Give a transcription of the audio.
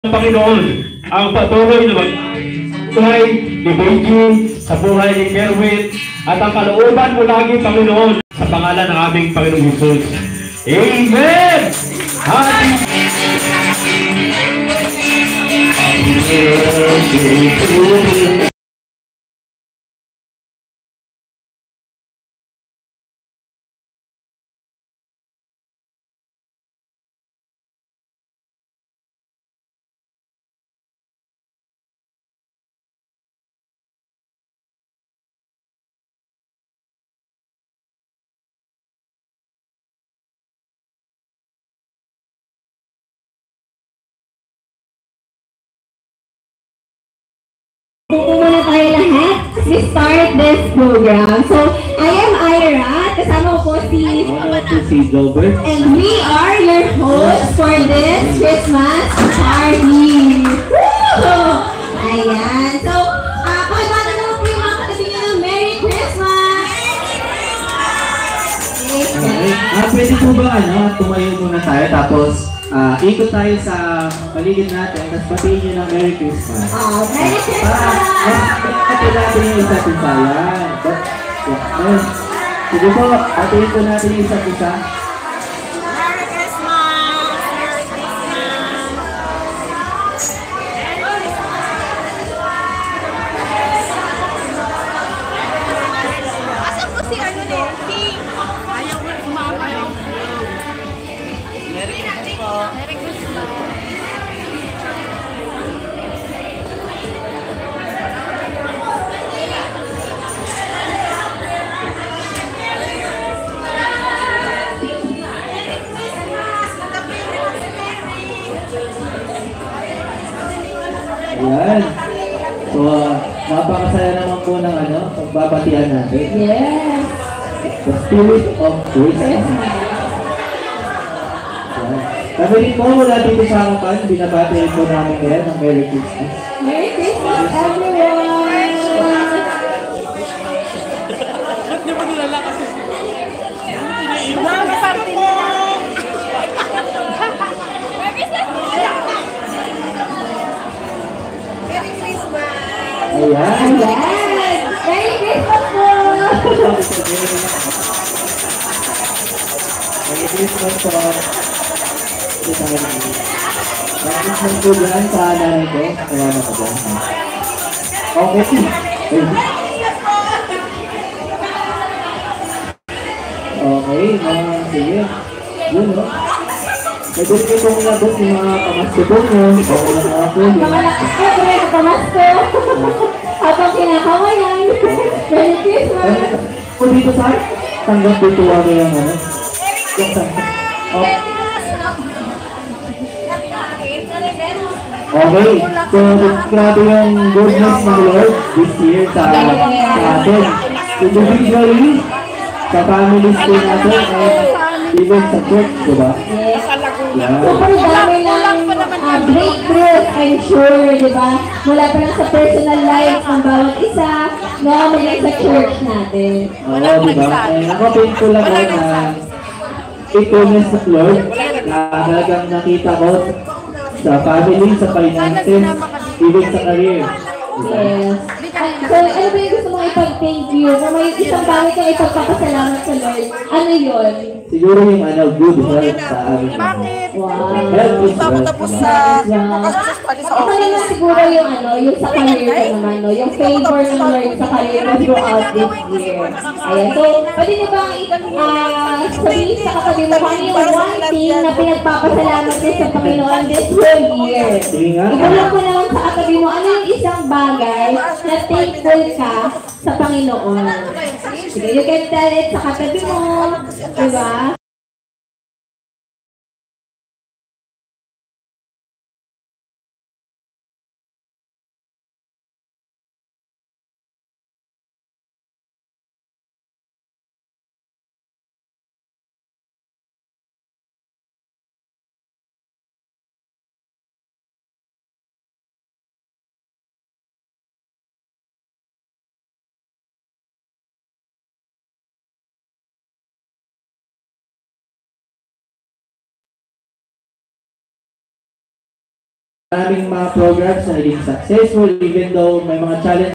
Panginoon ang patuloy na magbuhay ni Beijing, sa buhay ni Kerwin, at ang kalooban mo lagi, Panginoon, sa pangalan ng aming Panginoong Jesus. Amen! Happy Dito muna tayo lahat. We start this program. So, I am Ira. Kasama ko po si Gilbert. And we are your hosts for this Christmas party. Woo! Ayan. So, pakibata naman po yung mga katabi nyo ng Merry Christmas! Pwede po ba tumayo muna tayo tapos ikot tayo sa paligid natin tapos batiin nyo ng Merry Christmas. Merry Christmas! Para natin yung isa't isa. Yan. Sige po, batiin po natin yung isa't isa. Merry Christmas! Merry Christmas! Asan po si Nancy? Ayaw mo kumakayaw. Merry Christmas! Merry Christmas! Ayan. So, napakasaya naman po ng pagbabatian natin. Yes! The Spirit of Christmas. Kami po mula dito sa harapan, binabati po namin ngayon ng Merry Christmas. Merry Christmas, everyone! Merry Christmas! Ayan. Yes! Merry Christmas po! Merry Christmas po. Merry Christmas po dyan sa nanay ko. Salamat po dyan. Okay. Okay, sige. Yun, no? Pwede ko itong labot yung mga pamasko po nyo. Okay na mga po yun. Mga lakas ko, mga pamasko. Habang kinakawayan. Merry Christmas! Kung dito sa tanggap dito ako yung Okay, so grabe yung goodness ng Lord this year sa atin. Individually, sa families ko natin, even sa church, diba? Yes. Yeah. Super dami ng breakthroughs, I'm sure, di ba? Mula pa lang sa personal life ng bawat isa, no, mula sa church natin. Oo, diba? Nakapin ko lang ako na faithfulness of Lord na talagang nakita ko sa family, sa finances, even sa career. Diba? Yes. So, ano ba yung gusto mong ipag-thank you? Kung may isang bagay kang ipagpapasalamat sa Lord, ano yun? Siguro yung good health sa amin. Bakit? Wow. Health is Tapos wealth, sa diba? makasusas pa rin sa Ako naman siguro yung yung sa career ko naman, no? Yung favor ng Lord sa career ko throughout this year. Ayan. So, pwede niyo bang sabihin sa katabi mo kung ano yung one thing na pinagpapasalamat niya sa Panginoon this whole year? Sige nga. Ibulang ko naman sa katabi mo, ano yung isang bagay na thankful ka sa Panginoon? Sige, you can tell it sa katabi mo. Diba? Maraming mga programs na naging successful even though may mga challenge